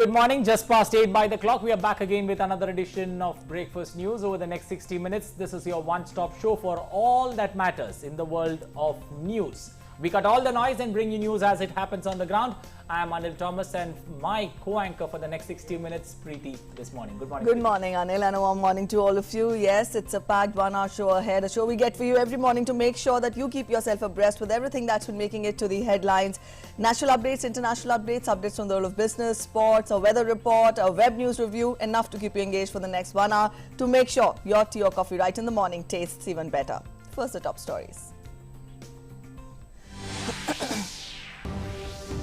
Good morning, just past 8 by the clock. We are back again with another edition of Breakfast News. Over the next 60 minutes, this is your one-stop show for all that matters in the world of news. We cut all the noise and bring you news as it happens on the ground. I am Anil Thomas and my co-anchor for the next 60 minutes, Preeti, this morning. Good morning. Good morning, Anil, and a warm morning to all of you. Yes, it's a packed one-hour show ahead, a show we get for you every morning to make sure that you keep yourself abreast with everything that's been making it to the headlines. National updates, international updates, updates from the world of business, sports, a weather report, a web news review, enough to keep you engaged for the next 1 hour to make sure your tea or coffee right in the morning tastes even better. First, the top stories.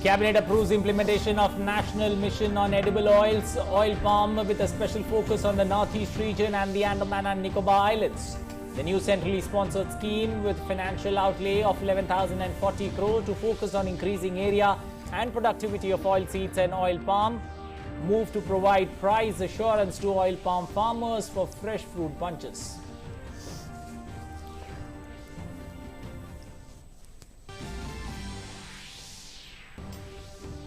Cabinet approves implementation of National Mission on Edible Oils, oil palm with a special focus on the Northeast region and the Andaman and Nicobar Islands. The new centrally sponsored scheme with financial outlay of 11,040 crore to focus on increasing area and productivity of oilseeds and oil palm. Move to provide price assurance to oil palm farmers for fresh fruit bunches.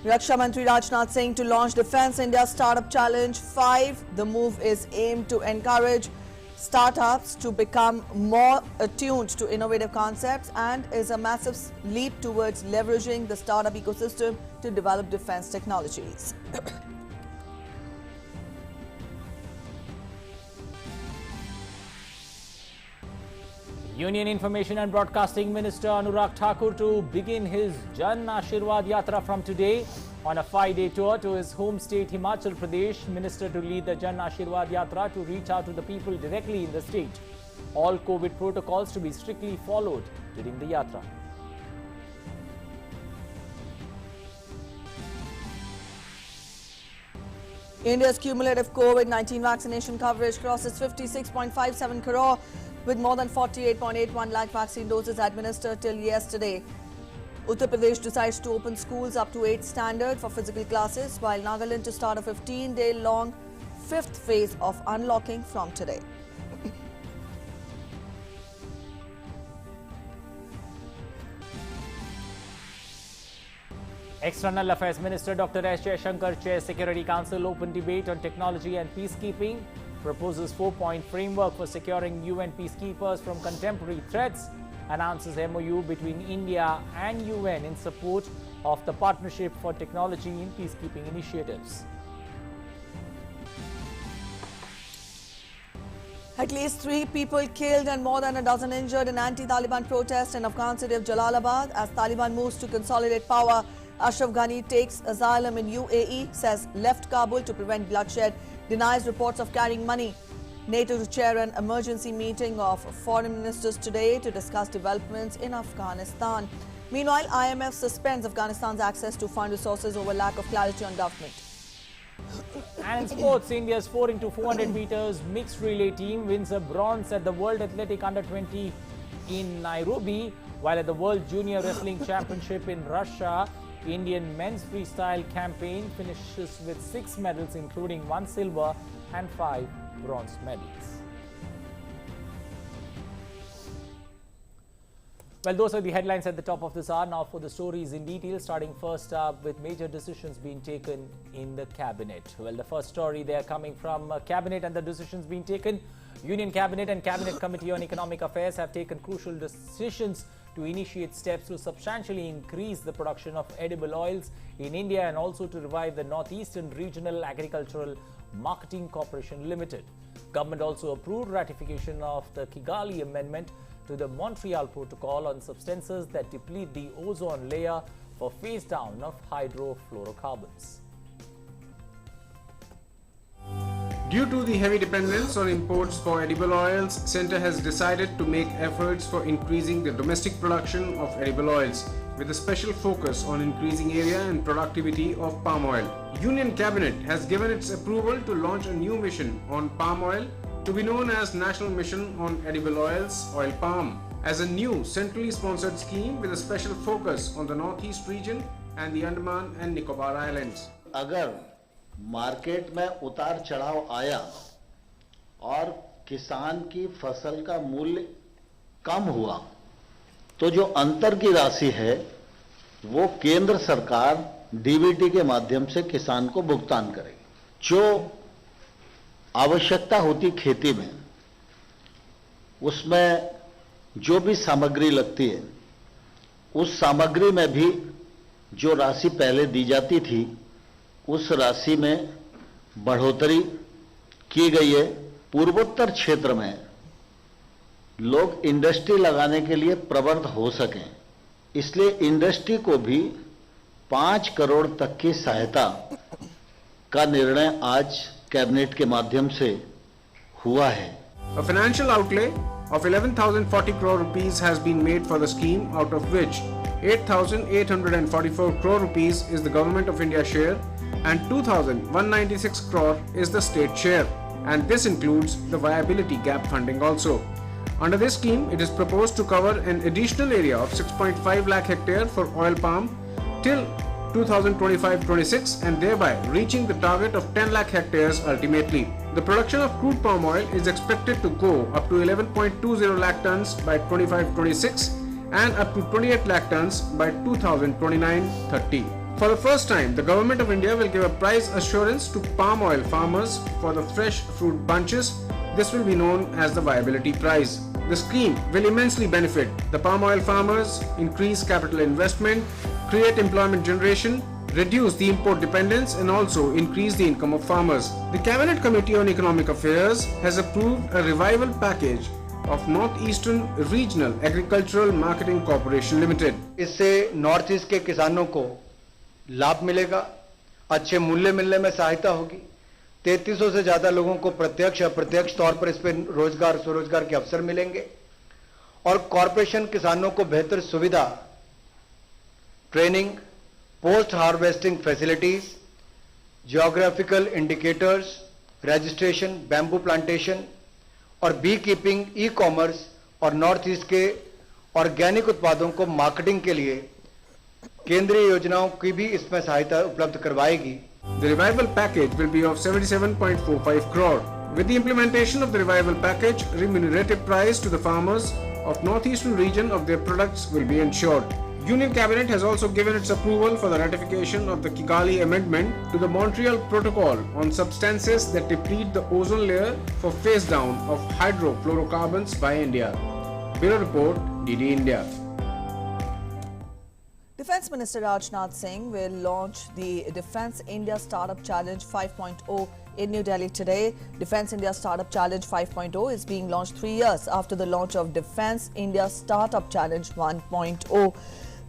Raksha Mantri Rajnath Singh to launch Defence India Startup Challenge 5. The move is aimed to encourage startups to become more attuned to innovative concepts and is a massive leap towards leveraging the startup ecosystem to develop defence technologies. Union Information and Broadcasting Minister Anurag Thakur to begin his Jan Ashiewad Yatra from today. On a 5-day tour to his home state Himachal Pradesh, Minister to lead the Jan Ashiewad Yatra to reach out to the people directly in the state. All COVID protocols to be strictly followed during the Yatra. India's cumulative COVID-19 vaccination coverage crosses 56.57 crore with more than 48.81 lakh vaccine doses administered till yesterday. Uttar Pradesh decides to open schools up to 8th standard for physical classes, while Nagaland to start a 15-day-long 5th phase of unlocking from today. External Affairs Minister Dr. S. Jaishankar chairs Security Council open debate on technology and peacekeeping. Proposes 4-point framework for securing UN peacekeepers from contemporary threats. Announces MOU between India and UN in support of the Partnership for Technology in Peacekeeping Initiatives. At least 3 people killed and more than a dozen injured in anti-Taliban protests in Afghan city of Jalalabad. As Taliban moves to consolidate power, Ashraf Ghani takes asylum in UAE, says left Kabul to prevent bloodshed, denies reports of carrying money. NATO to chair an emergency meeting of foreign ministers today to discuss developments in Afghanistan. Meanwhile, IMF suspends Afghanistan's access to fund resources over lack of clarity on government. And in sports, India's 4x400 meters mixed relay team wins a bronze at the World Athletic Under-20 in Nairobi, while at the World Junior Wrestling Championship in Russia, Indian men's freestyle campaign finishes with 6 medals, including 1 silver and 5 bronze medals. Well, those are the headlines at the top of this hour. Now for the stories in detail, starting first up with major decisions being taken in the cabinet. Well, the first story there coming from cabinet and the decisions being taken. Union Cabinet and Cabinet Committee on Economic Affairs have taken crucial decisions to initiate steps to substantially increase the production of edible oils in India and also to revive the Northeastern Regional Agricultural Marketing Corporation Limited. Government also approved ratification of the Kigali Amendment to the Montreal Protocol on substances that deplete the ozone layer for phase down of hydrofluorocarbons. Due to the heavy dependence on imports for edible oils, Centre has decided to make efforts for increasing the domestic production of edible oils, with a special focus on increasing area and productivity of palm oil. Union Cabinet has given its approval to launch a new mission on palm oil to be known as National Mission on Edible Oils, Oil Palm, as a new centrally sponsored scheme with a special focus on the Northeast region and the Andaman and Nicobar Islands. अगर market में उतार चढ़ाव आया और किसान की फसल का मूल्य कम हुआ तो जो अंतर की राशि है वो केंद्र सरकार डीबीटी के माध्यम से किसान को भुगतान करेगी। जो आवश्यकता होती खेती में, उसमें जो भी सामग्री लगती है, उस सामग्री में भी जो राशि पहले दी जाती थी, उस राशि में बढ़ोतरी की गई है। पूर्वोत्तर क्षेत्र में लोग इंडस्ट्री लगाने के लिए प्रवृत्त हो सकें, इसलिए इंडस्ट्री को भी 5 करोड़ तक की सहायता का निर्णय आज कैबिनेट के माध्यम से हुआ है। A financial outlay of 11,040 crore rupees has been made for the scheme, out of which 8,844 crore rupees is the Government of India share and 2,196 crore is the state share, and this includes the viability gap funding also. Under this scheme, it is proposed to cover an additional area of 6.5 lakh hectare for oil palm till 2025-26 and thereby reaching the target of 10 lakh hectares ultimately. The production of crude palm oil is expected to go up to 11.20 lakh tons by 25-26 and up to 28 lakh tons by 2029-30. For the first time, the Government of India will give a price assurance to palm oil farmers for the fresh fruit bunches. This will be known as the viability price. The scheme will immensely benefit the palm oil farmers, increase capital investment, create employment generation, reduce the import dependence and also increase the income of farmers. The Cabinet Committee on Economic Affairs has approved a revival package of Northeastern Regional Agricultural Marketing Corporation Limited. इससे north east के किसानों को लाभ मिलेगा, अच्छे मूल्य मिलने में सहायता होगी। 3300 से ज्यादा लोगों को प्रत्यक्ष अप्रत्यक्ष तौर पर इस पर रोजगार स्वरोजगार के अवसर मिलेंगे और कॉरपोरेशन किसानों को बेहतर सुविधा, training, post harvesting facilities, geographical indicators, registration, bamboo plantation और बी कीपिंग, ई कॉमर्स और नॉर्थ ईस्ट के ऑर्गेनिक उत्पादों को मार्केटिंग के लिए केंद्रीय योजनाओं की भी इसमें सहायता उपलब्ध करवाएगी। The revival package will be of 77.45 crore. With the implementation of the revival package, remunerative price to the farmers of northeastern region of their products will be ensured. Union Cabinet has also given its approval for the ratification of the Kigali Amendment to the Montreal Protocol on substances that deplete the ozone layer for phase down of hydrofluorocarbons by India. Bureau Report, DD India. Defence Minister Rajnath Singh will launch the Defence India Startup Challenge 5.0 in New Delhi today. Defence India Startup Challenge 5.0 is being launched 3 years after the launch of Defence India Startup Challenge 1.0.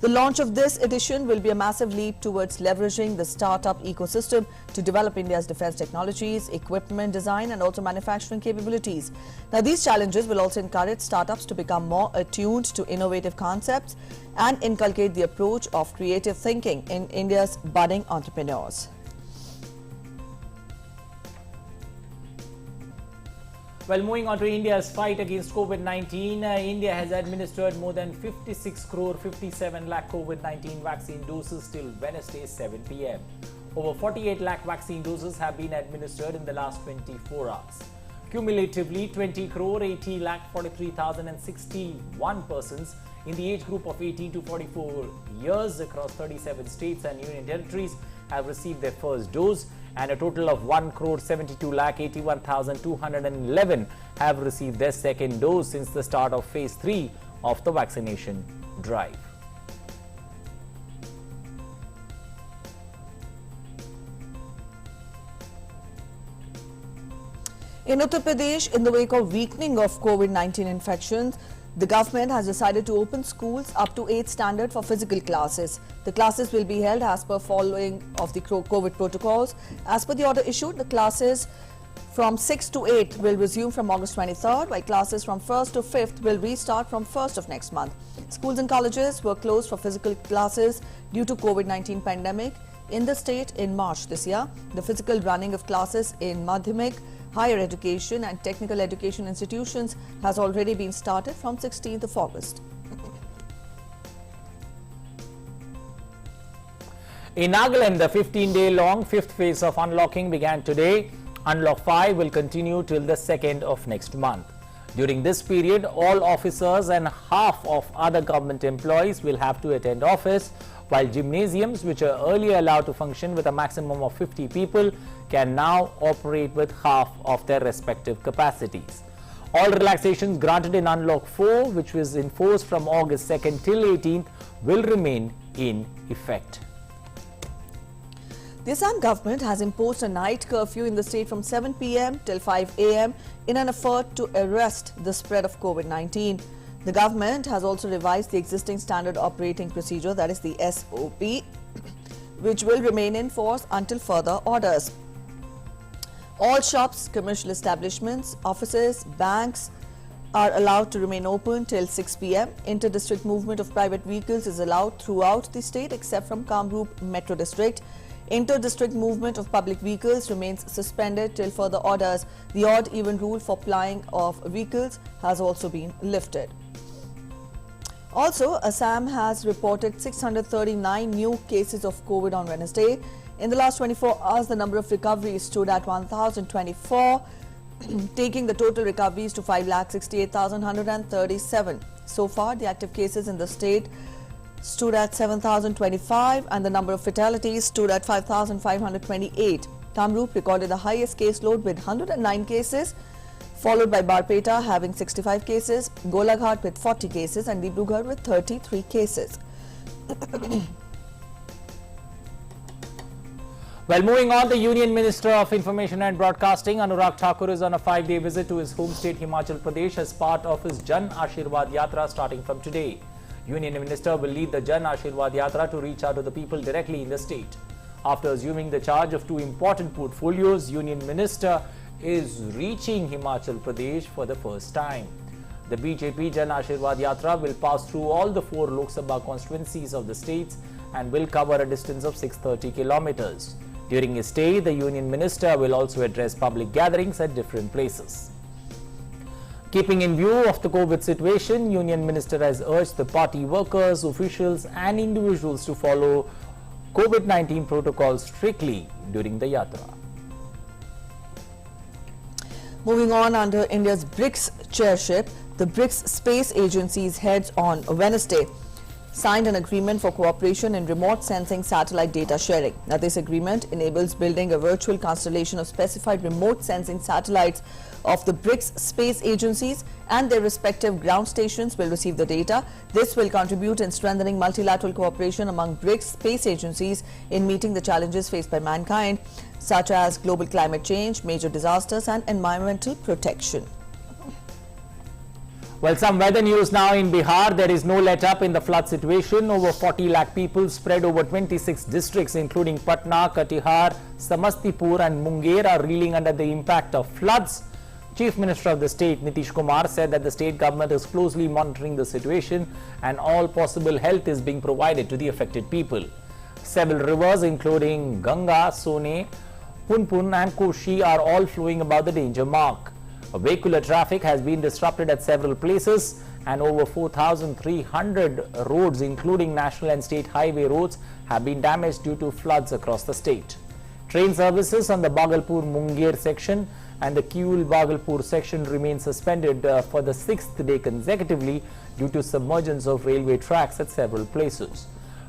The launch of this edition will be a massive leap towards leveraging the startup ecosystem to develop India's defence technologies, equipment design and also manufacturing capabilities. Now, these challenges will also encourage startups to become more attuned to innovative concepts and inculcate the approach of creative thinking in India's budding entrepreneurs. Well, moving on to India's fight against COVID-19, India has administered more than 56 crore 57 lakh COVID-19 vaccine doses till Wednesday 7 p.m. Over 48 lakh vaccine doses have been administered in the last 24 hours. Cumulatively, 20 crore 80 lakh 43,061 persons in the age group of 18 to 44 years across 37 states and union territories have received their first dose, and a total of 1 crore 72 lakh 81,211 have received their second dose since the start of phase 3 of the vaccination drive. In Uttar Pradesh, in the wake of weakening of COVID-19 infections, the government has decided to open schools up to 8th standard for physical classes. The classes will be held as per following of the COVID protocols. As per the order issued, the classes from 6th to 8th will resume from August 23rd, while classes from 1st to 5th will restart from 1st of next month. Schools and colleges were closed for physical classes due to COVID-19 pandemic in the state in March this year. The physical running of classes in Madhyamik, higher education and technical education institutions has already been started from 16th of August. In Nagaland, the 15-day-long fifth phase of unlocking began today. Unlock 5 will continue till the 2nd of next month. During this period, all officers and half of other government employees will have to attend office. while gymnasiums, which are earlier allowed to function with a maximum of 50 people, can now operate with half of their respective capacities. All relaxations granted in Unlock 4, which was enforced from August 2nd till 18th, will remain in effect. The Assam government has imposed a night curfew in the state from 7 p.m. till 5 a.m. in an effort to arrest the spread of COVID-19. The government has also revised the existing standard operating procedure, that is the SOP, which will remain in force until further orders. All shops, commercial establishments, offices, banks are allowed to remain open till 6 p.m. Inter-district movement of private vehicles is allowed throughout the state except from Kamrup Metro District. Inter-district movement of public vehicles remains suspended till further orders. The odd-even rule for plying of vehicles has also been lifted. Also, Assam has reported 639 new cases of COVID on Wednesday. In the last 24 hours, the number of recoveries stood at 1,024, taking the total recoveries to 5,68,137. So far, the active cases in the state stood at 7,025 and the number of fatalities stood at 5,528. Kamrup recorded the highest caseload with 109 cases, followed by Barpeta having 65 cases, Golaghat with 40 cases and Dibrugarh with 33 cases. Well, moving on, the Union Minister of Information and Broadcasting, Anurag Thakur, is on a 5-day visit to his home state Himachal Pradesh as part of his Jan Ashiewad Yatra starting from today. Union Minister will lead the Jan Ashiewad Yatra to reach out to the people directly in the state. After assuming the charge of two important portfolios, Union Minister is reaching Himachal Pradesh for the first time. The BJP Jan Ashiewad Yatra will pass through all the 4 Lok Sabha constituencies of the states and will cover a distance of 630 kilometers. During his stay, the Union Minister will also address public gatherings at different places. Keeping in view of the COVID situation, Union Minister has urged the party workers, officials and individuals to follow COVID-19 protocols strictly during the Yatra. Moving on, under India's BRICS chairship, the BRICS Space Agency's heads on Wednesday signed an agreement for cooperation in remote sensing satellite data sharing. Now, this agreement enables building a virtual constellation of specified remote sensing satellites of the BRICS space agencies, and their respective ground stations will receive the data. This will contribute in strengthening multilateral cooperation among BRICS space agencies in meeting the challenges faced by mankind, such as global climate change, major disasters and environmental protection. Well, some weather news now in Bihar. There is no let-up in the flood situation. Over 40 lakh people spread over 26 districts including Patna, Katihar, Samastipur and Munger are reeling under the impact of floods. Chief Minister of the state, Nitish Kumar, said that the state government is closely monitoring the situation and all possible help is being provided to the affected people. Several rivers including Ganga, Sone, Punpun and Koshi are all flowing above the danger mark. Vehicular traffic has been disrupted at several places and over 4,300 roads including national and state highway roads have been damaged due to floods across the state. Train services on the Bhagalpur-Munger section and the Kiul-Bhagalpur section remain suspended for the 6th day consecutively due to submergence of railway tracks at several places.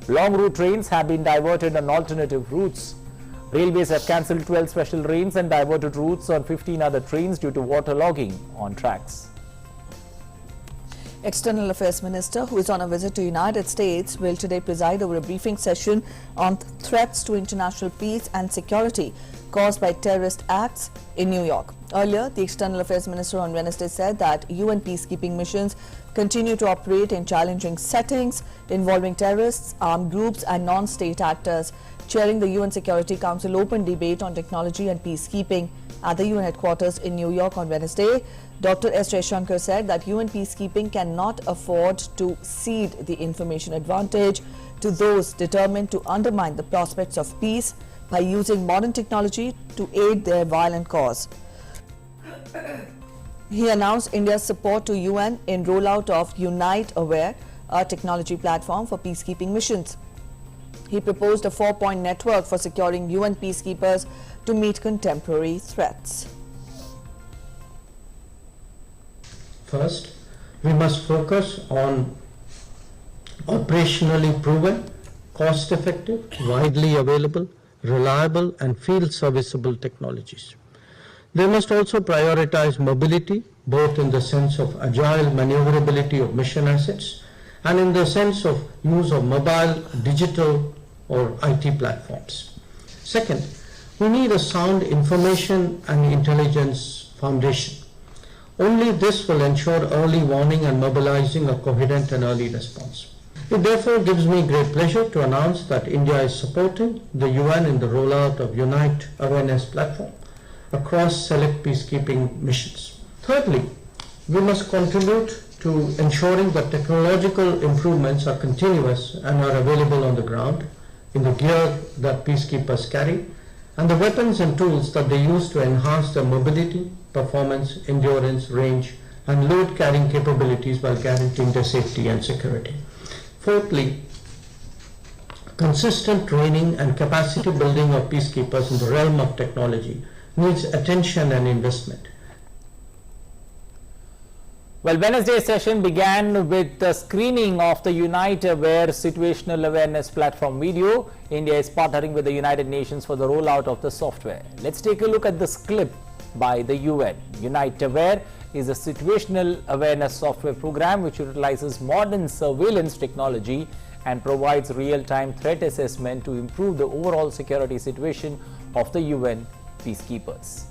Long route trains have been diverted on alternative routes. Railways have cancelled 12 special trains and diverted routes on 15 other trains due to waterlogging on tracks. External Affairs Minister, who is on a visit to United States, will today preside over a briefing session on threats to international peace and security caused by terrorist acts in New York. Earlier, the External Affairs Minister on Wednesday said that UN peacekeeping missions continue to operate in challenging settings involving terrorists, armed groups and non-state actors. Chairing the UN Security Council open debate on technology and peacekeeping at the UN headquarters in New York on Wednesday, Dr. S. Jaishankar said that UN peacekeeping cannot afford to cede the information advantage to those determined to undermine the prospects of peace by using modern technology to aid their violent cause. He announced India's support to UN in rollout of Unite Aware, a technology platform for peacekeeping missions. He proposed a 4-point network for securing UN peacekeepers to meet contemporary threats. First, we must focus on operationally proven cost-effective, widely available, reliable, and field-serviceable technologies. They must also prioritize mobility, both in the sense of agile maneuverability of mission assets and in the sense of use of mobile, digital, or IT platforms. Second, we need a sound information and intelligence foundation. Only this will ensure early warning and mobilizing a coherent and early response. It therefore gives me great pleasure to announce that India is supporting the UN in the rollout of Unite Awareness Platform across select peacekeeping missions. Thirdly, we must contribute to ensuring that technological improvements are continuous and are available on the ground in the gear that peacekeepers carry and the weapons and tools that they use to enhance their mobility, performance, endurance, range, and load carrying capabilities while guaranteeing their safety and security. Fourthly, consistent training and capacity building of peacekeepers in the realm of technology needs attention and investment. Well, Wednesday's session began with the screening of the Unite Aware Situational Awareness Platform video. India is partnering with the United Nations for the rollout of the software. Let's take a look at this clip by the UN. Unite Aware is a situational awareness software program which utilizes modern surveillance technology and provides real-time threat assessment to improve the overall security situation of the UN peacekeepers.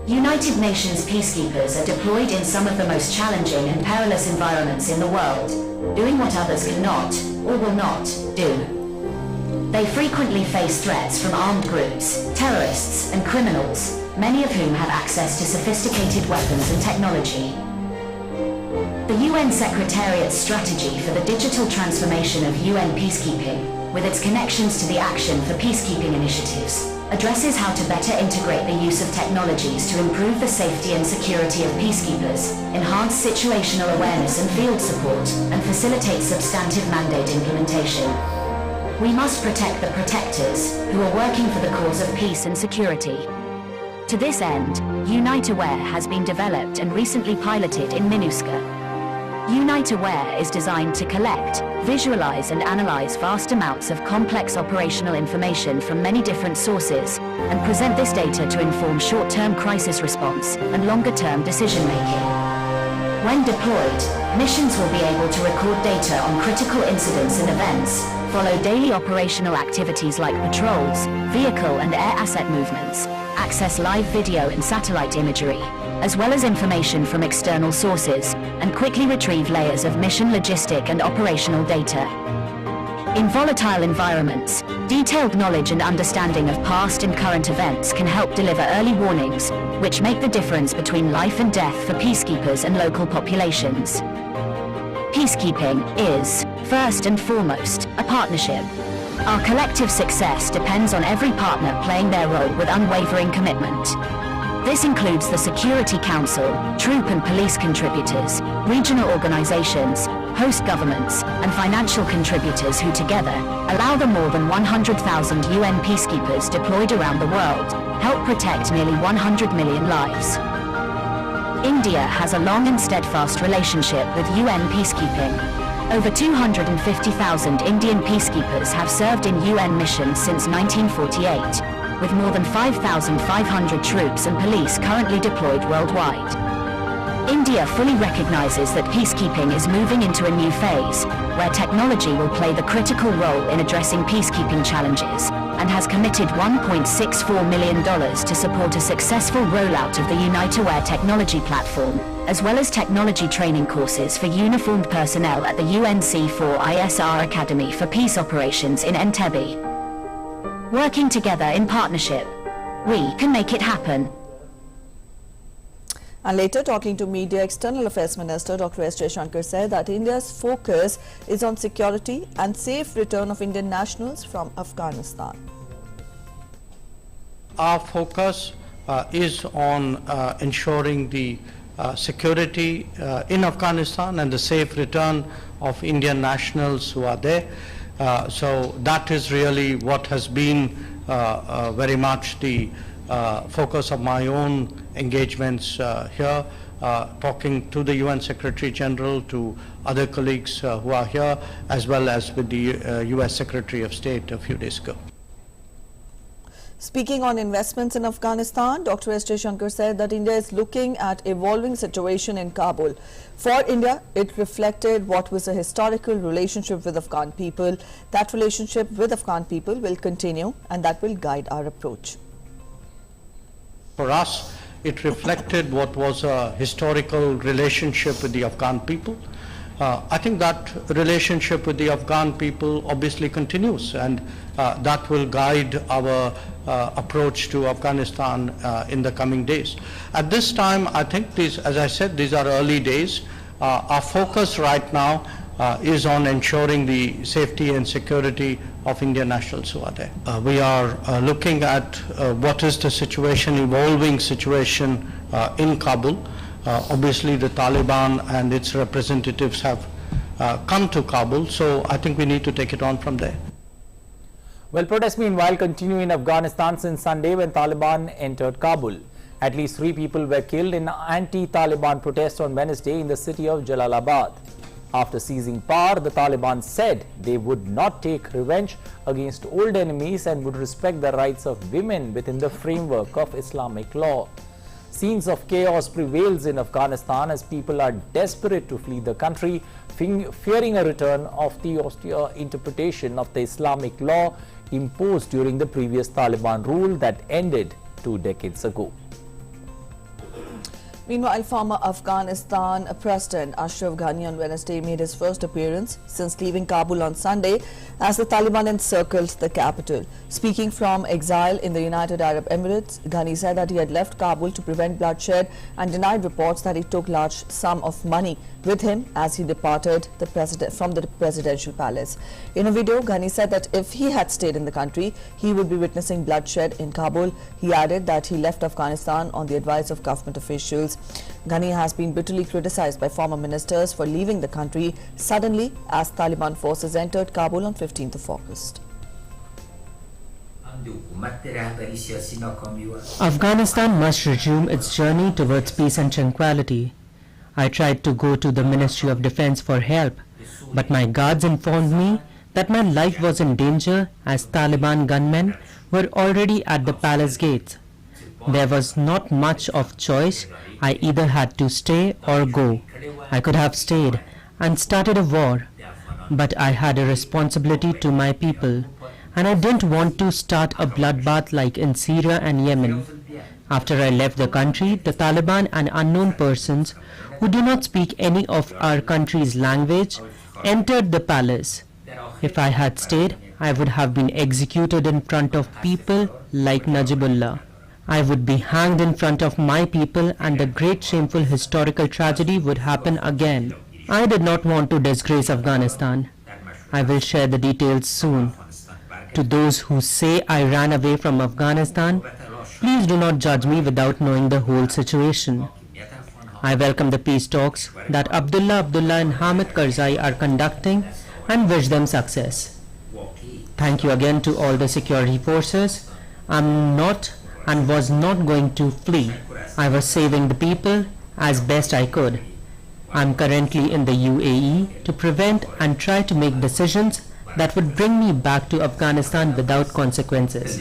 United Nations peacekeepers are deployed in some of the most challenging and perilous environments in the world, doing what others cannot or will not do. They frequently face threats from armed groups, terrorists, and criminals, many of whom have access to sophisticated weapons and technology. The UN Secretariat's strategy for the digital transformation of UN peacekeeping, with its connections to the Action for Peacekeeping initiatives, addresses how to better integrate the use of technologies to improve the safety and security of peacekeepers, enhance situational awareness and field support, and facilitate substantive mandate implementation. We must protect the protectors, who are working for the cause of peace and security. To this end, Unite Aware has been developed and recently piloted in MINUSCA. Unite Aware is designed to collect, visualize and analyze vast amounts of complex operational information from many different sources, and present this data to inform short-term crisis response and longer-term decision-making. When deployed, missions will be able to record data on critical incidents and events, follow daily operational activities like patrols, vehicle and air asset movements, access live video and satellite imagery, as well as information from external sources, and quickly retrieve layers of mission logistic and operational data. In volatile environments, detailed knowledge and understanding of past and current events can help deliver early warnings, which make the difference between life and death for peacekeepers and local populations. Peacekeeping is, first and foremost, a partnership. Our collective success depends on every partner playing their role with unwavering commitment. This includes the Security Council, troop and police contributors, regional organizations, host governments, and financial contributors who together allow the more than 100,000 UN peacekeepers deployed around the world, help protect nearly 100 million lives. India has a long and steadfast relationship with UN peacekeeping. Over 250,000 Indian peacekeepers have served in UN missions since 1948, with more than 5,500 troops and police currently deployed worldwide. India fully recognizes that peacekeeping is moving into a new phase, where technology will play the critical role in addressing peacekeeping challenges, and has committed $1.64 million to support a successful rollout of the Unite Aware technology platform, as well as technology training courses for uniformed personnel at the UNSC 4 ISR Academy for Peace Operations in Entebbe. Working together in partnership, we can make it happen. And later, talking to media, External Affairs Minister Dr. S. Jaishankar said that India's focus is on security and safe return of Indian nationals from Afghanistan. Our focus is on ensuring the security in Afghanistan and the safe return of Indian nationals who are there. So that is really what has been very much the focus of my own engagements here, talking to the UN Secretary General, to other colleagues who are here, as well as with the US Secretary of State a few days ago. Speaking on investments in Afghanistan, Dr. S. Jaishankar said that India is looking at evolving situation in Kabul. For India, it reflected what was a historical relationship with Afghan people. That relationship with Afghan people will continue, and that will guide our approach. For us, it reflected what was a historical relationship with the Afghan people. I think that relationship with the Afghan people obviously continues, and that will guide our approach to Afghanistan in the coming days. At this time, I think these, as I said, these are early days. Our focus right now is on ensuring the safety and security of Indian nationals who are there. We are looking at what is the situation, evolving situation in Kabul. Obviously, the Taliban and its representatives have come to Kabul, so I think we need to take it on from there. Well, protests meanwhile continue in Afghanistan since Sunday when Taliban entered Kabul. At least 3 people were killed in anti-Taliban protests on Wednesday in the city of Jalalabad. After seizing power, the Taliban said they would not take revenge against old enemies and would respect the rights of women within the framework of Islamic law. Scenes of chaos prevails in Afghanistan as people are desperate to flee the country, fearing a return of the austere interpretation of the Islamic law imposed during the previous Taliban rule that ended 2 decades ago. Meanwhile, former Afghanistan President Ashraf Ghani on Wednesday made his first appearance since leaving Kabul on Sunday as the Taliban encircled the capital. Speaking from exile in the United Arab Emirates, Ghani said that he had left Kabul to prevent bloodshed and denied reports that he took large sum of money with him as he departed from the presidential palace. In a video, Ghani said that if he had stayed in the country, he would be witnessing bloodshed in Kabul. He added that he left Afghanistan on the advice of government officials. Ghani has been bitterly criticized by former ministers for leaving the country suddenly as Taliban forces entered Kabul on 15th of August. Afghanistan must resume its journey towards peace and tranquility. I tried to go to the Ministry of Defense for help, but my guards informed me that my life was in danger as Taliban gunmen were already at the palace gates. There was not much of choice. I either had to stay or go. I could have stayed and started a war, but I had a responsibility to my people, and I didn't want to start a bloodbath like in Syria and Yemen. After I left the country, the Taliban and unknown persons who do not speak any of our country's language entered the palace. If I had stayed, I would have been executed in front of people like Najibullah. I would be hanged in front of my people, and the great shameful historical tragedy would happen again. I did not want to disgrace Afghanistan. I will share the details soon. To those who say I ran away from Afghanistan, please do not judge me without knowing the whole situation. I welcome the peace talks that Abdullah and Hamid Karzai are conducting and wish them success. Thank you again to all the security forces. I'm not and was not going to flee. I was saving the people as best I could. I'm currently in the UAE to prevent and try to make decisions that would bring me back to Afghanistan without consequences.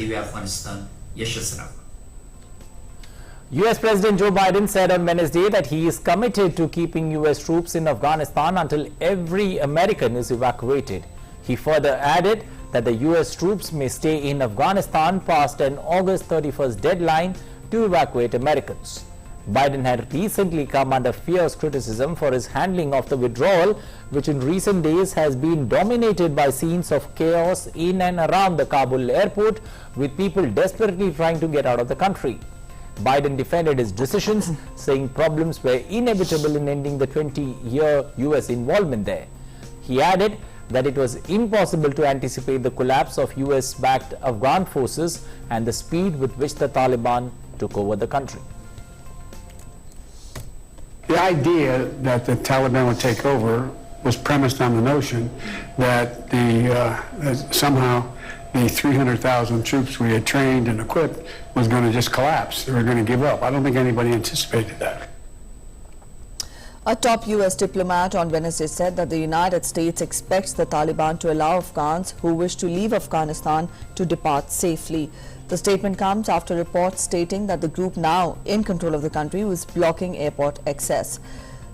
US President Joe Biden said on Wednesday that he is committed to keeping US troops in Afghanistan until every American is evacuated. He further added that the US troops may stay in Afghanistan past an August 31st deadline to evacuate Americans. Biden had recently come under fierce criticism for his handling of the withdrawal, which in recent days has been dominated by scenes of chaos in and around the Kabul airport, with people desperately trying to get out of the country. Biden defended his decisions, saying problems were inevitable in ending the 20-year US involvement there. He added that it was impossible to anticipate the collapse of US-backed Afghan forces and the speed with which the Taliban took over the country. The idea that the Taliban would take over was premised on the notion that somehow the 300,000 troops we had trained and equipped was going to just collapse. They were going to give up. I don't think anybody anticipated that. A top U.S. diplomat on Wednesday said that the United States expects the Taliban to allow Afghans who wish to leave Afghanistan to depart safely. The statement comes after reports stating that the group now in control of the country was blocking airport access.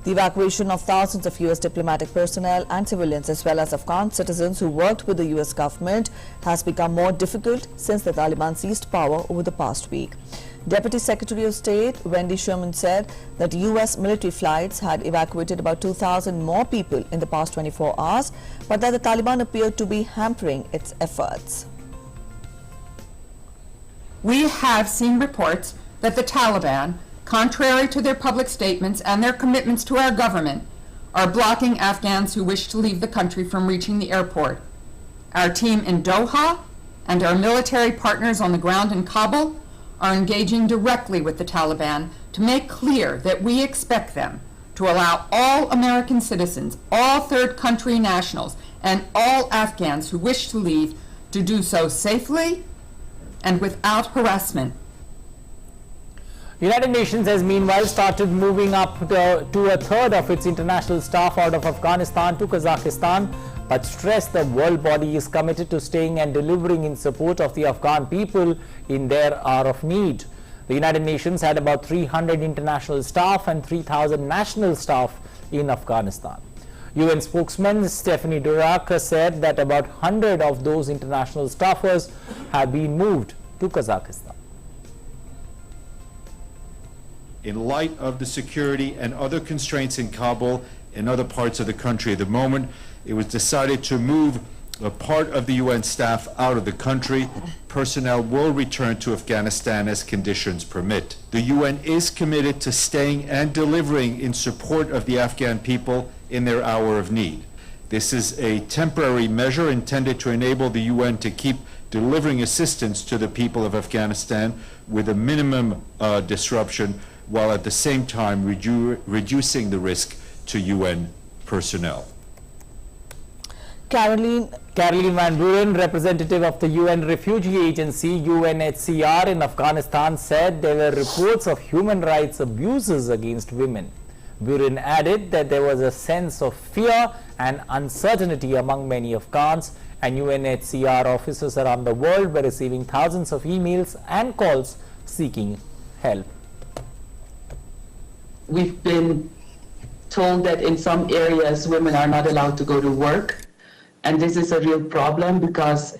The evacuation of thousands of U.S. diplomatic personnel and civilians as well as Afghan citizens who worked with the U.S. government has become more difficult since the Taliban seized power over the past week. Deputy Secretary of State Wendy Sherman said that U.S. military flights had evacuated about 2,000 more people in the past 24 hours, but that the Taliban appeared to be hampering its efforts. We have seen reports that the Taliban, contrary to their public statements and their commitments to our government, are blocking Afghans who wish to leave the country from reaching the airport. Our team in Doha and our military partners on the ground in Kabul are engaging directly with the Taliban to make clear that we expect them to allow all American citizens, all third country nationals, and all Afghans who wish to leave to do so safely and without harassment. The United Nations has meanwhile started moving up to a third of its international staff out of Afghanistan to Kazakhstan, but stressed the world body is committed to staying and delivering in support of the Afghan people in their hour of need. The United Nations had about 300 international staff and 3,000 national staff in Afghanistan. UN spokesman Stephanie Durak said that about 100 of those international staffers have been moved to Kazakhstan. In light of the security and other constraints in Kabul and other parts of the country at the moment, it was decided to move a part of the UN staff out of the country. Personnel will return to Afghanistan as conditions permit. The UN is committed to staying and delivering in support of the Afghan people in their hour of need. This is a temporary measure intended to enable the UN to keep delivering assistance to the people of Afghanistan with a minimum disruption, while at the same time reducing the risk to UN personnel. Caroline Van Buren, representative of the UN Refugee Agency UNHCR in Afghanistan, said there were reports of human rights abuses against women. Buren added that there was a sense of fear and uncertainty among many Afghans, and UNHCR officers around the world were receiving thousands of emails and calls seeking help. We've been told that in some areas women are not allowed to go to work. And this is a real problem because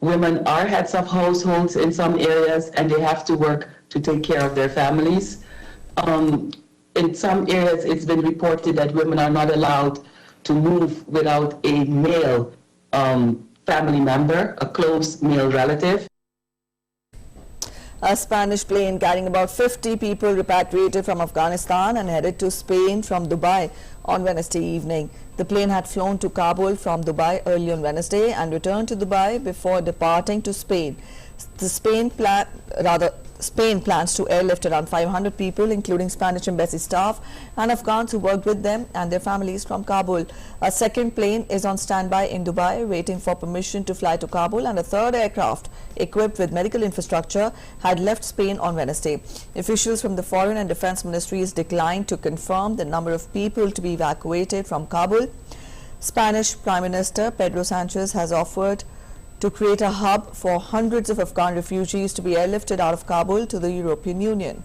women are heads of households in some areas and they have to work to take care of their families. In some areas, it's been reported that women are not allowed to move without a male family member, a close male relative. A Spanish plane carrying about 50 people repatriated from Afghanistan and headed to Spain from Dubai on Wednesday evening. The plane had flown to Kabul from Dubai early on Wednesday and returned to Dubai before departing to Spain. Spain plans to airlift around 500 people, including Spanish embassy staff and Afghans who worked with them and their families from Kabul. A second plane is on standby in Dubai, waiting for permission to fly to Kabul, and a third aircraft equipped with medical infrastructure had left Spain on Wednesday. Officials from the Foreign and Defense Ministries declined to confirm the number of people to be evacuated from Kabul. Spanish Prime Minister Pedro Sanchez has offered to create a hub for hundreds of Afghan refugees to be airlifted out of Kabul to the European Union.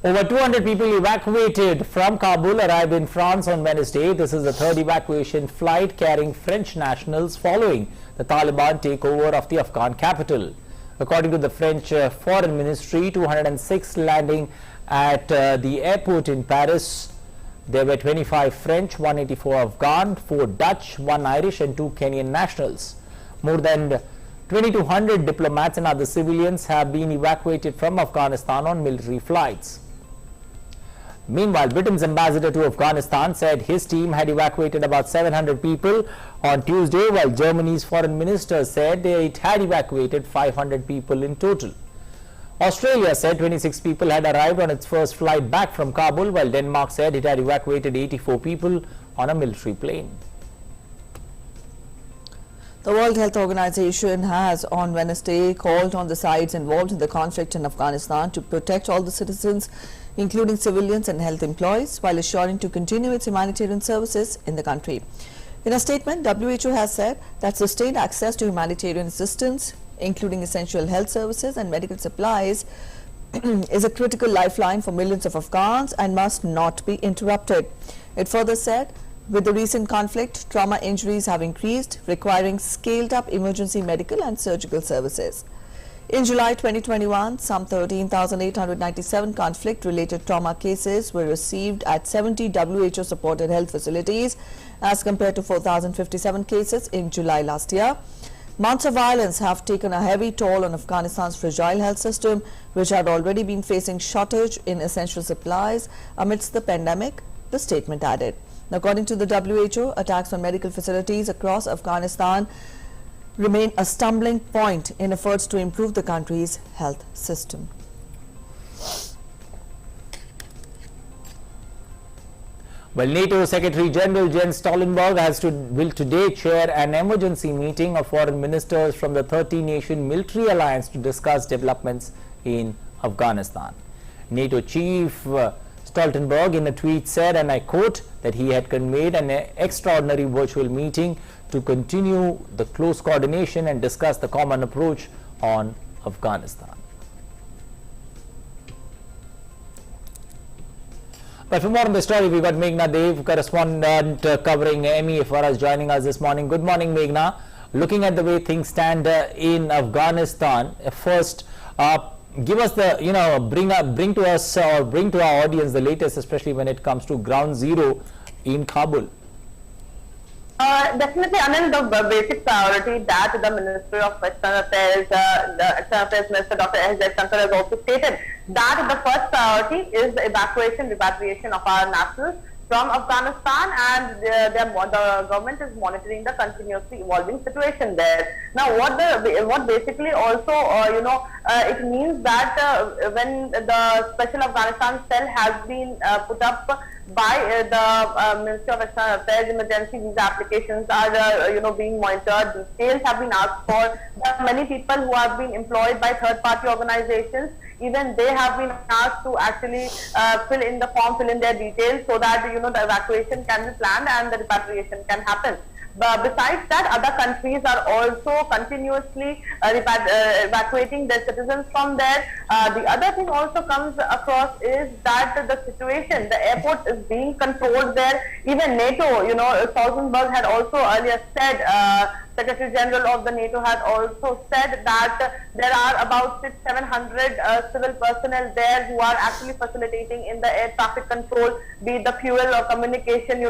Over 200 people evacuated from Kabul arrived in France on Wednesday. This is the third evacuation flight carrying French nationals following the Taliban takeover of the Afghan capital. According to the French Foreign Ministry, 206 landing at the airport in Paris. There were 25 French, 184 Afghan, 4 Dutch, 1 Irish and 2 Kenyan nationals. More than 2,200 diplomats and other civilians have been evacuated from Afghanistan on military flights. Meanwhile, Britain's ambassador to Afghanistan said his team had evacuated about 700 people on Tuesday, while Germany's foreign minister said it had evacuated 500 people in total. Australia said 26 people had arrived on its first flight back from Kabul, while Denmark said it had evacuated 84 people on a military plane. The World Health Organization has on Wednesday called on the sides involved in the conflict in Afghanistan to protect all the citizens, including civilians and health employees, while assuring to continue its humanitarian services in the country. In a statement, WHO has said that sustained access to humanitarian assistance, including essential health services and medical supplies, is a critical lifeline for millions of Afghans and must not be interrupted. It further said, with the recent conflict, trauma injuries have increased, requiring scaled-up emergency medical and surgical services. In July 2021, some 13,897 conflict-related trauma cases were received at 70 WHO-supported health facilities, as compared to 4,057 cases in July last year. Months of violence have taken a heavy toll on Afghanistan's fragile health system, which had already been facing shortage in essential supplies amidst the pandemic, the statement added. According to the WHO, attacks on medical facilities across Afghanistan remain a stumbling point in efforts to improve the country's health system. Well, NATO Secretary General Jens Stoltenberg will today chair an emergency meeting of foreign ministers from the 30-nation military alliance to discuss developments in Afghanistan. NATO chief Stoltenberg in a tweet said, and I quote, that he had convened an extraordinary virtual meeting to continue the close coordination and discuss the common approach on Afghanistan. But for more on the story, we've got Meghna Dev, correspondent covering ME for us, joining us this morning. Good morning, Meghna. Looking at the way things stand in Afghanistan, first, give us the, bring to us or bring to our audience the latest, especially when it comes to ground zero in Kabul. Definitely, Anil, the basic priority that the Ministry of External Affairs, the External Affairs Minister Dr. S. Jaishankar has also stated that the first priority is the repatriation of our nationals from Afghanistan, and the government is monitoring the continuously evolving situation there. Now, what basically also, it means that when the Special Afghanistan Cell has been put up by the Ministry of External Affairs, emergency visa applications are being monitored. Details have been asked for. There are many people who have been employed by third-party organizations. Even they have been asked to actually fill in the form, fill in their details, so that the evacuation can be planned and the repatriation can happen. But besides that, other countries are also continuously evacuating their citizens from there. The other thing also comes across is that the situation, the airport is being controlled there. Even NATO, Stoltenberg had also earlier said, Secretary General of the NATO had also said that there are about 600-700 civil personnel there who are actually facilitating in the air traffic control, be it the fuel or communication,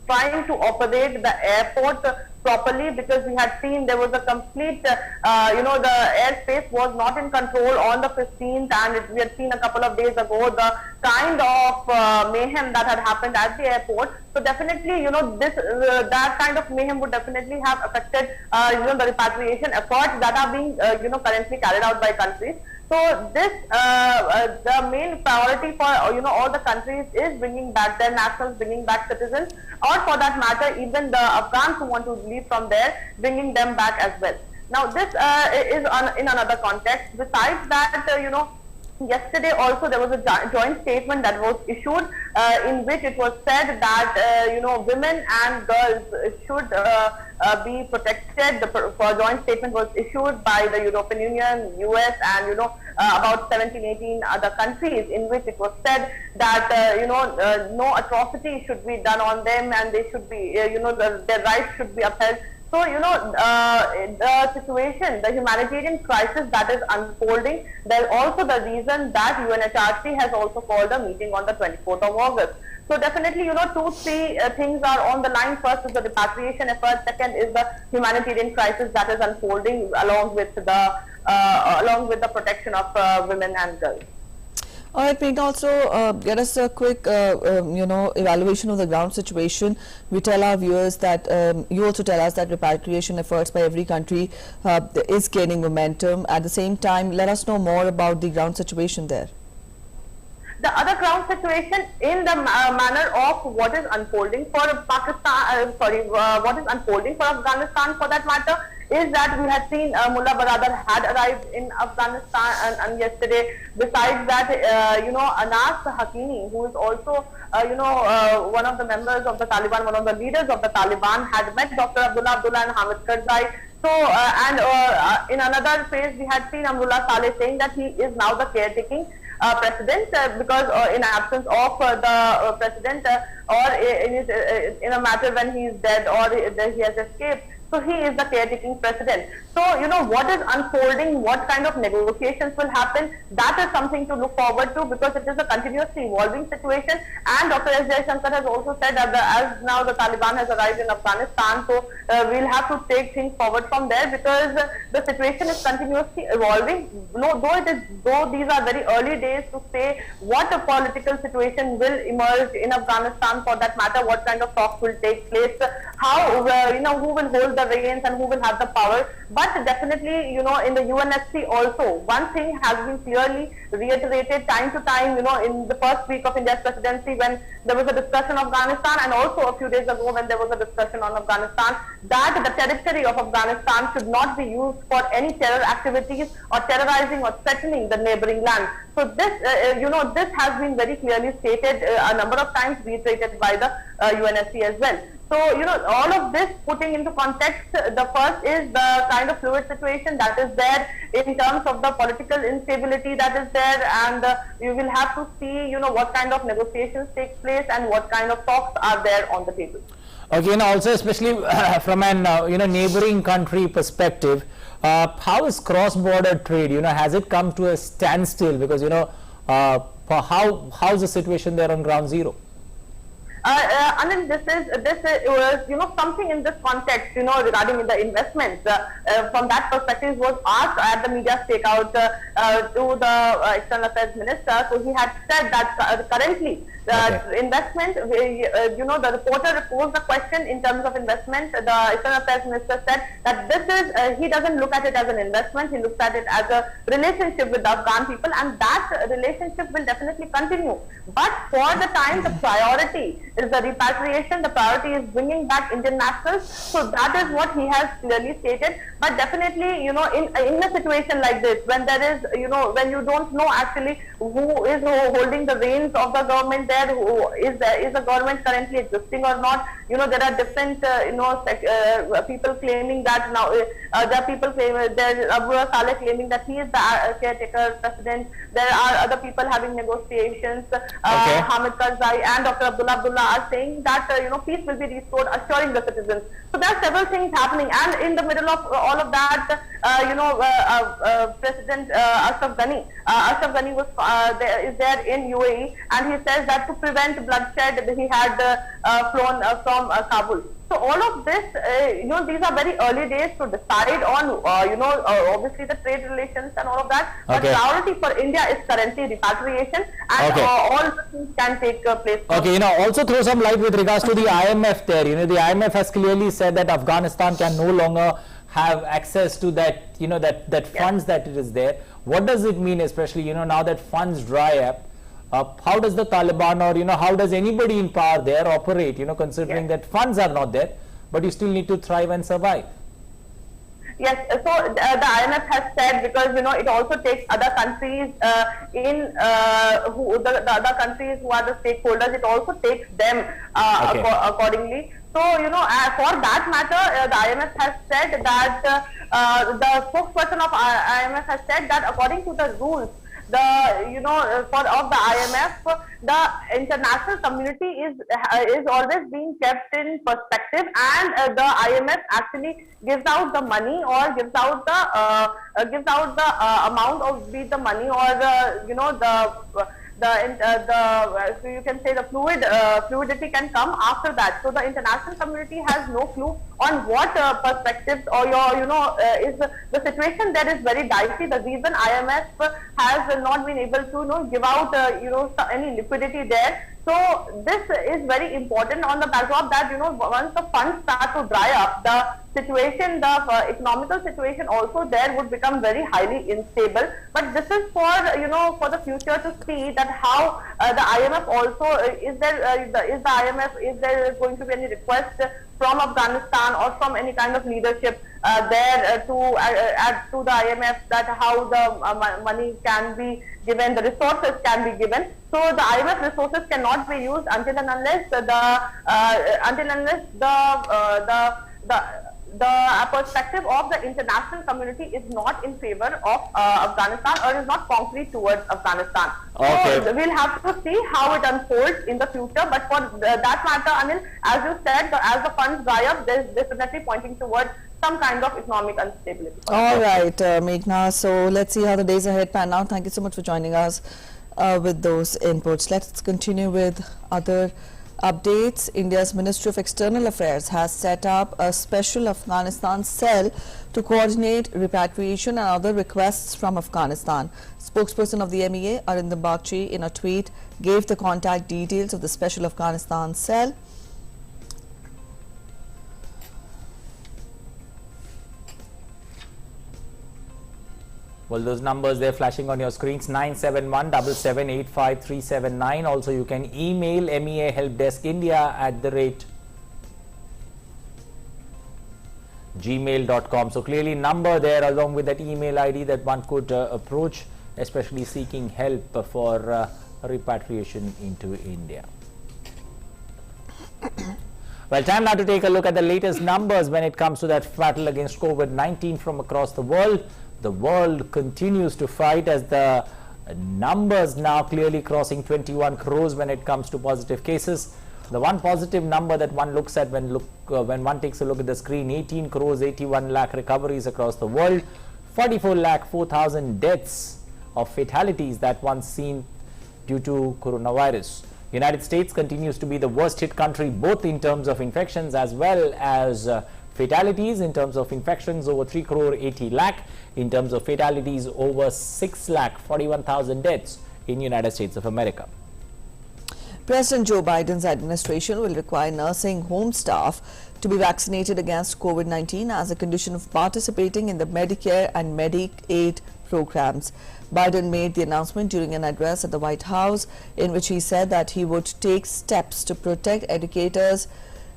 trying to operate the airport properly, because we had seen there was a complete, the airspace was not in control on the 15th, and we had seen a couple of days ago the kind of mayhem that had happened at the airport. So definitely, that kind of mayhem would definitely have affected, the repatriation efforts that are being, currently carried out by countries. So this, the main priority for, all the countries is bringing back their nationals, bringing back citizens, or for that matter, even the Afghans who want to leave from there, bringing them back as well. Now, this is in another context. Besides that, yesterday also there was a joint statement that was issued in which it was said that women and girls should be protected. The joint statement was issued by the European Union, US, and about 17-18 other countries, in which it was said that no atrocity should be done on them, and they should be their rights should be upheld. So, the situation, the humanitarian crisis that is unfolding, there's also the reason that UNHRC has also called a meeting on the 24th of August. So definitely, 2-3 things are on the line. First is the repatriation effort. Second is the humanitarian crisis that is unfolding along with the protection of women and girls. All right, Meghna, also get us a quick, evaluation of the ground situation. We tell our viewers that you also tell us that repatriation efforts by every country is gaining momentum. At the same time, let us know more about the ground situation there. The other ground situation in the manner of what is unfolding for Pakistan, what is unfolding for Afghanistan for that matter, is that we had seen Mullah Baradar had arrived in Afghanistan and yesterday. Besides that, Anas Hakimi, who is also one of the members of the Taliban, one of the leaders of the Taliban, had met Dr. Abdullah and Hamid Karzai. So, in another phase, we had seen Amrullah Saleh saying that he is now the caretaking president because in absence of the president or in a matter when he is dead or he has escaped. So he is the caretaking president. So, what is unfolding, what kind of negotiations will happen, that is something to look forward to because it is a continuously evolving situation. And Dr. S. Jaishankar has also said that as now the Taliban has arrived in Afghanistan, so we'll have to take things forward from there because the situation is continuously evolving. Though these are very early days to say what a political situation will emerge in Afghanistan for that matter, what kind of talks will take place, how, who will hold the reins and who will have the power. But definitely, in the UNSC also, one thing has been clearly reiterated time to time, in the first week of India's presidency when there was a discussion on Afghanistan and also a few days ago when there was a discussion on Afghanistan, that the territory of Afghanistan should not be used for any terror activities or terrorizing or threatening the neighboring land. So this, this has been very clearly stated a number of times, reiterated by the UNSC as well. So, all of this putting into context, the first is the kind of fluid situation that is there in terms of the political instability that is there, and you will have to see, what kind of negotiations take place and what kind of talks are there on the table. Okay, also especially from an neighboring country perspective, how is cross-border trade? Has it come to a standstill? Because how's the situation there on ground zero? And then this was something in this context, regarding the investments. From that perspective, was asked at the media stakeout to the External Affairs Minister. So he had said that currently investment, the reporter posed the question in terms of investment. The External Affairs Minister said that this is, he doesn't look at it as an investment, he looks at it as a relationship with the Afghan people, and that relationship will definitely continue. But for the time, the priority is the repatriation, the priority is bringing back Indian nationals. So that is what he has clearly stated. But definitely, in a situation like this, when there is, when you don't know actually who is holding the reins of the government there, is the government currently existing or not, there are different, people claiming that now, there are people claiming, there Abu Saleh claiming that he is the caretaker president. There are other people having negotiations. Hamid Karzai and Dr. Abdullah are saying that peace will be restored, assuring the citizens. So there are several things happening, and in the middle of all of that, President Ashraf Ghani is there in UAE, and he says that to prevent bloodshed, he had flown from Kabul. So all of this, these are very early days to decide on, obviously the trade relations and all of that. But priority for India is currently repatriation, and all the things can take place. Okay, also throw some light with regards to the IMF there. The IMF has clearly said that Afghanistan can no longer have access to that, that funds that it is there. What does it mean, especially, now that funds dry up? How does the Taliban or, how does anybody in power there operate, considering that funds are not there, but you still need to thrive and survive? Yes, so the IMF has said, because, it also takes other countries the other countries who are the stakeholders, it also takes them accordingly. So, for that matter, the IMF has said that, the spokesperson of IMF has said that according to the rules, of the IMF, the international community is always being kept in perspective, and the IMF actually gives out the money or gives out the amount of the money or so you can say the fluidity can come after that. So the international community has no clue on what perspectives or is the situation there is very dicey. The reason IMF has not been able to give out any liquidity there. So this is very important on the backdrop that once the funds start to dry up, the situation, the economical situation also there would become very highly unstable. But this is for for the future to see that how the IMF also is there going to be any request from Afghanistan or from any kind of leadership there to add to the IMF that how the money can be given, the resources can be given. So the IMF resources cannot be used until and unless the perspective of the international community is not in favor of Afghanistan or is not concrete towards Afghanistan. Okay. So we'll have to see how it unfolds in the future. But for that matter, Anil, as you said, as the funds dry up, there's definitely pointing towards some kind of economic instability. All right, Meghna. So let's see how the days ahead pan out. Thank you so much for joining us with those inputs. Let's continue with other updates. India's Ministry of External Affairs has set up a special Afghanistan cell to coordinate repatriation and other requests from Afghanistan. Spokesperson of the MEA, Arindam Bagchi, in a tweet gave the contact details of the special Afghanistan cell. Well, those numbers they're flashing on your screens, 971-7785379. Also, you can email MEA Helpdesk India @gmail.com. So clearly number there along with that email ID that one could approach, especially seeking help for repatriation into India. Well, time now to take a look at the latest numbers when it comes to that battle against COVID-19 from across the world. The world continues to fight as the numbers now clearly crossing 21 crores when it comes to positive cases. The one positive number that one looks at when one takes a look at the screen, 18 crores 81 lakh recoveries across the world, 44 lakh 4,000 deaths of fatalities that once seen due to coronavirus. United States continues to be the worst hit country both in terms of infections as well as fatalities. In terms of infections, over 3 crore 80 lakh. In terms of fatalities, over 6 lakh 41,000 deaths in United States of America. President Joe Biden's administration will require nursing home staff to be vaccinated against COVID-19 as a condition of participating in the Medicare and Medicaid programs. Biden made the announcement during an address at the White House in which he said that he would take steps to protect educators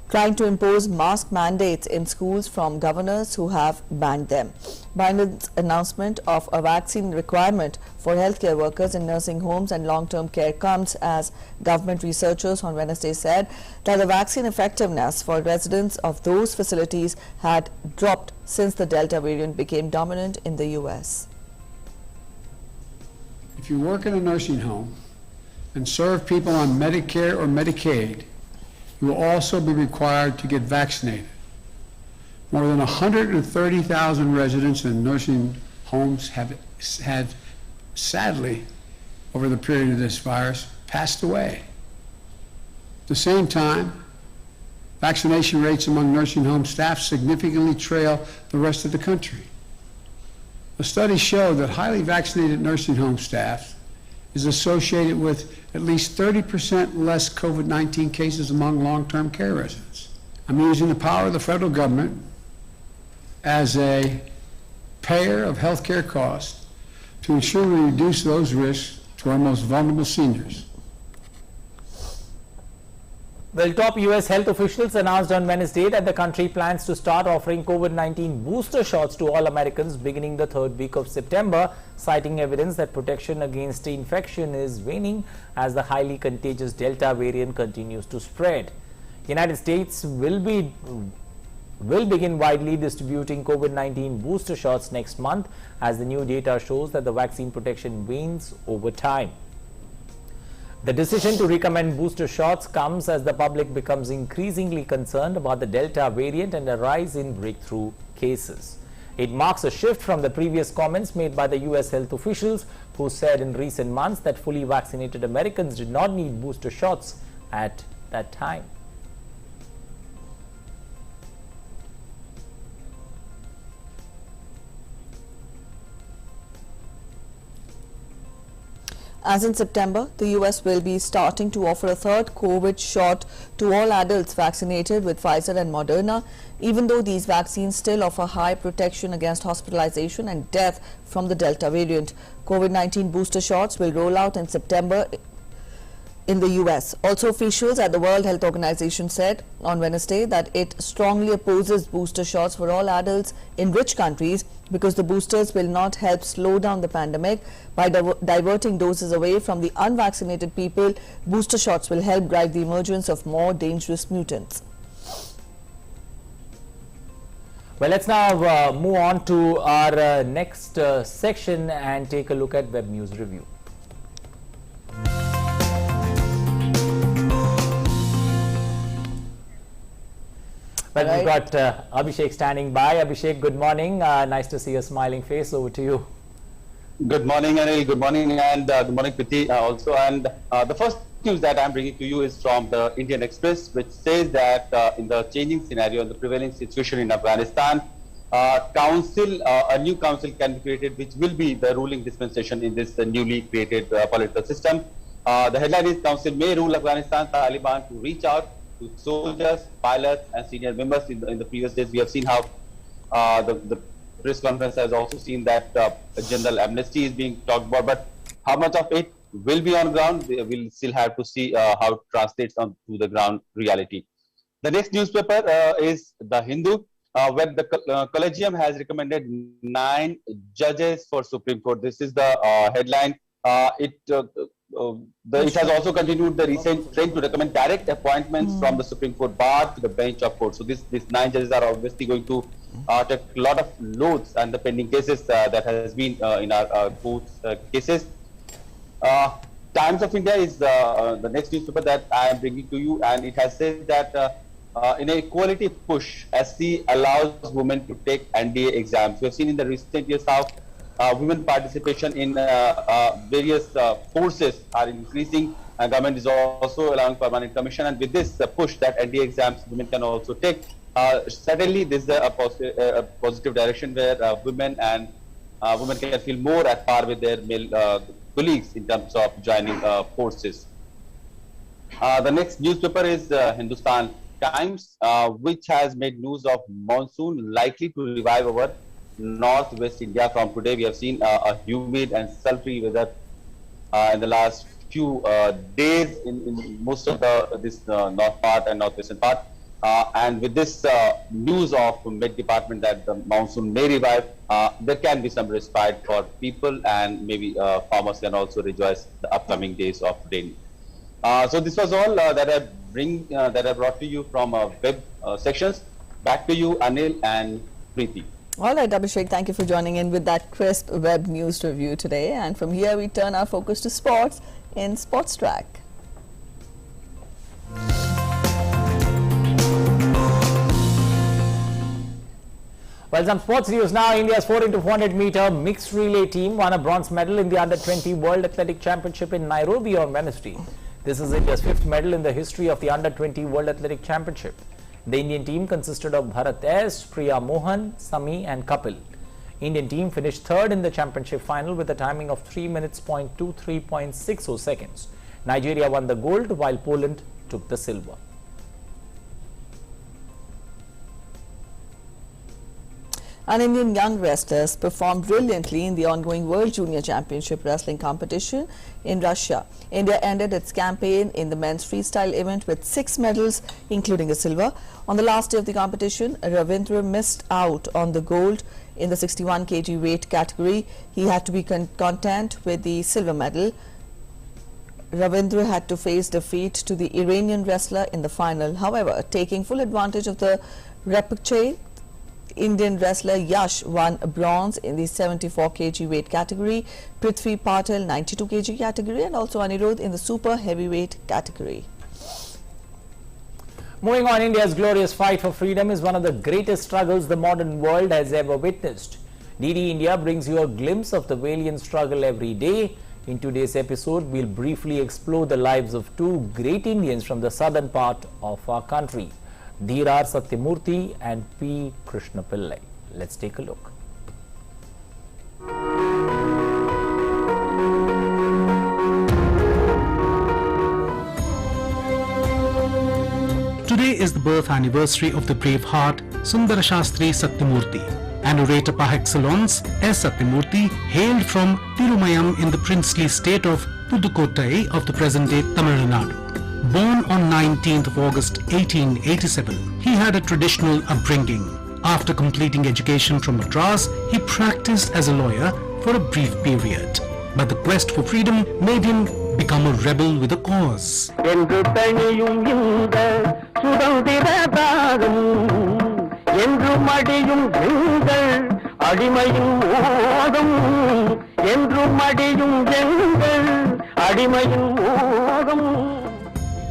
trying to impose mask mandates in schools from governors who have banned them. Biden's announcement of a vaccine requirement for healthcare workers in nursing homes and long-term care comes as government researchers on Wednesday said that the vaccine effectiveness for residents of those facilities had dropped since the Delta variant became dominant in the U.S. If you work in a nursing home and serve people on Medicare or Medicaid, you will also be required to get vaccinated. More than 130,000 residents in nursing homes have had, sadly, over the period of this virus, passed away. At the same time, vaccination rates among nursing home staff significantly trail the rest of the country. A study showed that highly vaccinated nursing home staff is associated with at least 30% less COVID-19 cases among long-term care residents. I'm using the power of the federal government as a payer of health care costs to ensure we reduce those risks to our most vulnerable seniors. Well, top US health officials announced on Wednesday that the country plans to start offering COVID-19 booster shots to all Americans beginning the third week of September, citing evidence that protection against infection is waning as the highly contagious Delta variant continues to spread. United States will begin widely distributing COVID-19 booster shots next month as the new data shows that the vaccine protection wanes over time. The decision to recommend booster shots comes as the public becomes increasingly concerned about the Delta variant and a rise in breakthrough cases. It marks a shift from the previous comments made by the US health officials who said in recent months that fully vaccinated Americans did not need booster shots at that time. As in September, the US will be starting to offer a third COVID shot to all adults vaccinated with Pfizer and Moderna, even though these vaccines still offer high protection against hospitalization and death from the Delta variant. COVID-19 booster shots will roll out in September in the US. Also, officials at the World Health Organization said on Wednesday that it strongly opposes booster shots for all adults in rich countries because the boosters will not help slow down the pandemic by diverting doses away from the unvaccinated people. Booster shots will help drive the emergence of more dangerous mutants. Well, let's now move on to our next section and take a look at Web News Review. Well, we've got Abhishek standing by. Abhishek, good morning. Nice to see your smiling face. Over to you. Good morning, Anil. Good morning, and good morning, Priti, also. And the first news that I'm bringing to you is from the Indian Express, which says that in the changing scenario and the prevailing situation in Afghanistan, a new council can be created, which will be the ruling dispensation in this newly created political system. The headline is, Council may rule Afghanistan Taliban to reach out to soldiers, pilots, and senior members. In the previous days, we have seen how the press conference has also seen that a general amnesty is being talked about, but how much of it will be on ground, we'll still have to see how it translates on to the ground reality. The next newspaper is The Hindu, where the Collegium has recommended 9 judges for Supreme Court. This is the headline. It has also continued the recent trend to recommend direct appointments from the Supreme Court bar to the bench of court. So these 9 judges are obviously going to take a lot of loads and the pending cases that has been in our courts cases. Times of India is the next newspaper that I am bringing to you, and it has said that in a equality push, SC allows women to take NDA exams. We have seen in the recent years how women participation in various forces are increasing. Government is also allowing permanent commission, and with this push that NDA exams women can also take, certainly this is a positive direction where women can feel more at par with their male colleagues in terms of joining forces. The next newspaper is Hindustan Times, which has made news of monsoon likely to revive over northwest India from today. We have seen a humid and sultry weather in the last few days in most of this north part and northwestern part. And with this news of Met Department that the monsoon may revive, there can be some respite for people, and maybe farmers can also rejoice the upcoming days of rain. So this was all that I brought to you from web sections. Back to you, Anil and Preeti. All right, Abhishek, thank you for joining in with that crisp web news review today. And from here, we turn our focus to sports in Sports Track. Well, some sports news now. India's 4x400 meter mixed relay team won a bronze medal in the Under-20 World Athletic Championship in Nairobi on Wednesday. This is India's 5th medal in the history of the Under-20 World Athletic Championship. The Indian team consisted of Bharat S, Priya Mohan, Sami and Kapil. Indian team finished 3rd in the championship final with a timing of 3 minutes .23.60 seconds. Nigeria won the gold while Poland took the silver. And Indian young wrestlers performed brilliantly in the ongoing World Junior Championship Wrestling competition in Russia. India ended its campaign in the men's freestyle event with 6 medals, including a silver. On the last day of the competition, Ravindra missed out on the gold in the 61 kg weight category. He had to be content with the silver medal. Ravindra had to face defeat to the Iranian wrestler in the final. However, taking full advantage of the repechage, Indian wrestler Yash won bronze in the 74 kg weight category, Prithvi Patel 92 kg category, and also Anirudh in the super heavyweight category. Moving on, India's glorious fight for freedom is one of the greatest struggles the modern world has ever witnessed. DD India brings you a glimpse of the valiant struggle every day. In today's episode, we'll briefly explore the lives of 2 great Indians from the southern part of our country, Dhirar Satyamurthy and P. Krishna Pillai. Let's take a look. Today is the birth anniversary of the brave heart Sundara Shastri Satyamurthy. Annotator par excellence, S. Satyamurthy hailed from Tirumayam in the princely state of Pudukkottai of the present-day Tamil Nadu. Born on 19th of August 1887, he had a traditional upbringing. After completing education from Madras, he practiced as a lawyer for a brief period. But the quest for freedom made him become a rebel with a cause.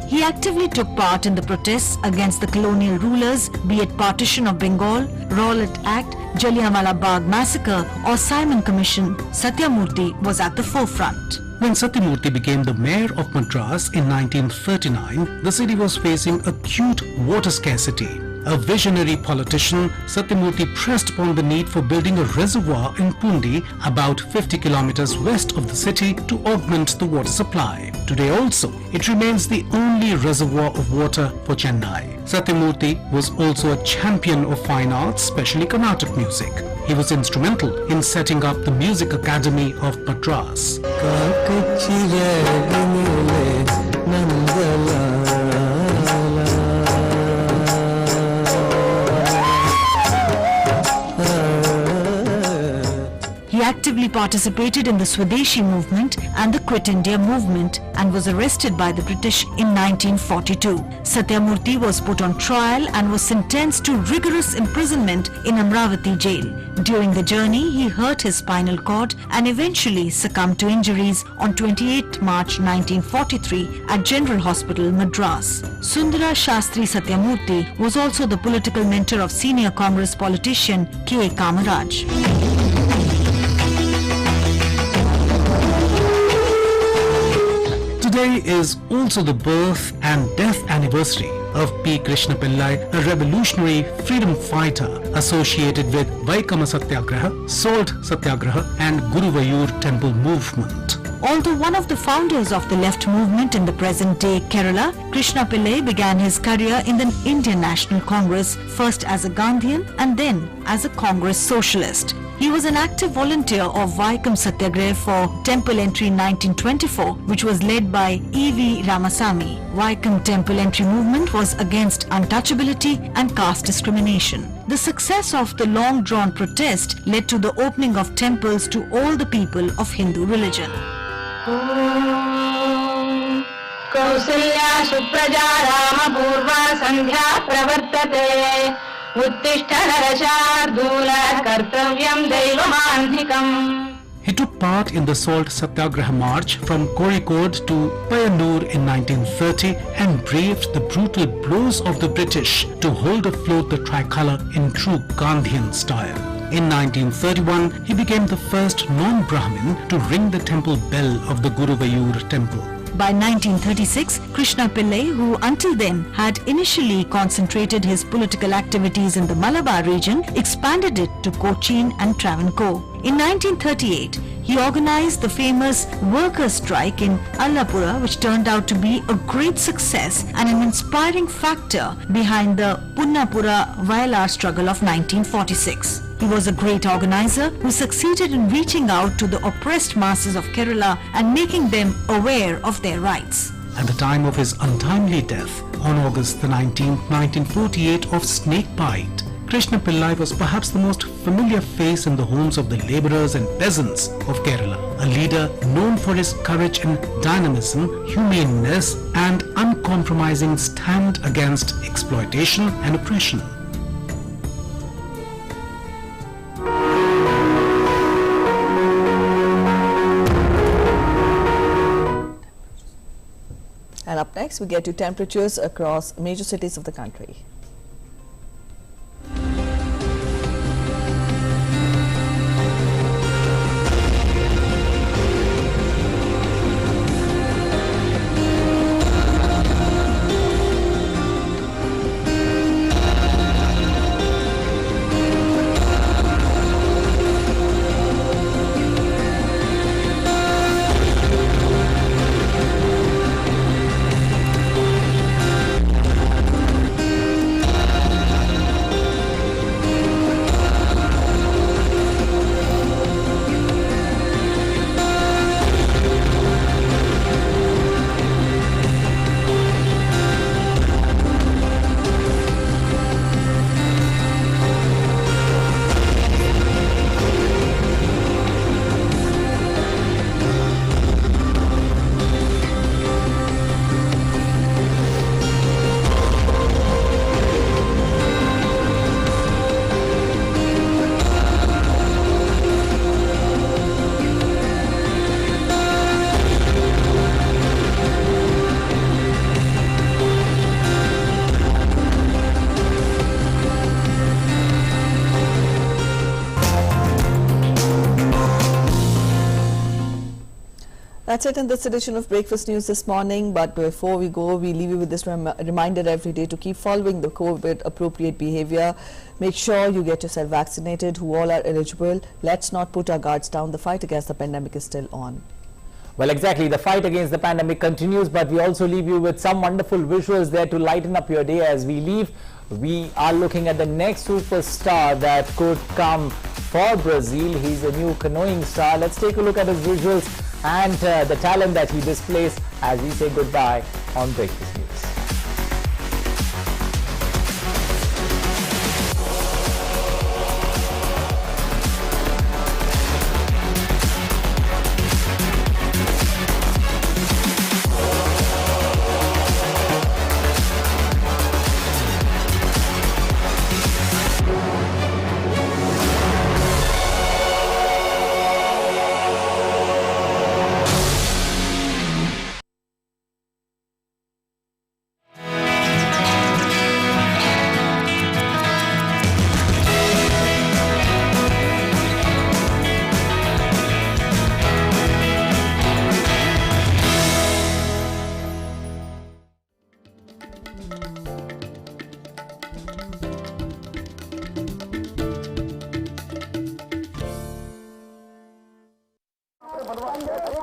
He actively took part in the protests against the colonial rulers, be it partition of Bengal, Rowlatt Act, Jallianwala Bagh massacre or Simon Commission. Satyamurthy was at the forefront. When Satyamurthy became the mayor of Madras in 1939, the city was facing acute water scarcity. A visionary politician, Satyamurthy pressed upon the need for building a reservoir in Pundi, about 50 kilometers west of the city, to augment the water supply. Today also, it remains the only reservoir of water for Chennai. Satyamurthy was also a champion of fine arts, especially Carnatic music. He was instrumental in setting up the Music Academy of Madras. He actively participated in the Swadeshi movement and the Quit India movement and was arrested by the British in 1942. Satyamurthy was put on trial and was sentenced to rigorous imprisonment in Amravati jail. During the journey, he hurt his spinal cord and eventually succumbed to injuries on 28 March 1943 at General Hospital, Madras. Sundara Shastri Satyamurthy was also the political mentor of senior Congress politician K. Kamaraj. Today is also the birth and death anniversary of P. Krishna Pillai, a revolutionary freedom fighter associated with Vaikama Satyagraha, Salt Satyagraha and Guruvayur temple movement. Although one of the founders of the left movement in the present-day Kerala, Krishna Pillai began his career in the Indian National Congress, first as a Gandhian and then as a Congress socialist. He was an active volunteer of Vaikam Satyagraha for temple entry in 1924, which was led by E.V. Ramasamy. Vaikam temple entry movement was against untouchability and caste discrimination. The success of the long-drawn protest led to the opening of temples to all the people of Hindu religion. Kausalya Supraja Rama Purva Sandhya Pravartate Uttishta Narashardula Kartavyam Daivamanthikam. He took part in the Salt Satyagraha March from Kozhikode to Payanur in 1930 and braved the brutal blows of the British to hold afloat the tricolour in true Gandhian style. In 1931, he became the first non-Brahmin to ring the temple bell of the Guruvayur temple. By 1936, Krishna Pillai, who until then had initially concentrated his political activities in the Malabar region, expanded it to Cochin and Travancore. In 1938, he organized the famous workers' strike in Allapura, which turned out to be a great success and an inspiring factor behind the Punnapura Vayalar struggle of 1946. He was a great organizer who succeeded in reaching out to the oppressed masses of Kerala and making them aware of their rights. At the time of his untimely death, on August 19, 1948, of snake bite, Krishna Pillai was perhaps the most familiar face in the homes of the labourers and peasants of Kerala, a leader known for his courage and dynamism, humaneness and uncompromising stand against exploitation and oppression. And up next, we get to temperatures across major cities of the country. That's it in this edition of Breakfast News this morning. But before we go, we leave you with this reminder every day to keep following the COVID appropriate behavior. Make sure you get yourself vaccinated, who all are eligible. Let's not put our guards down. The fight against the pandemic is still on. Well, exactly. The fight against the pandemic continues, but we also leave you with some wonderful visuals there to lighten up your day. As we leave, we are looking at the next superstar that could come for Brazil. He's a new canoeing star. Let's take a look at his visuals and the talent that he displays as we say goodbye on Breakfast News.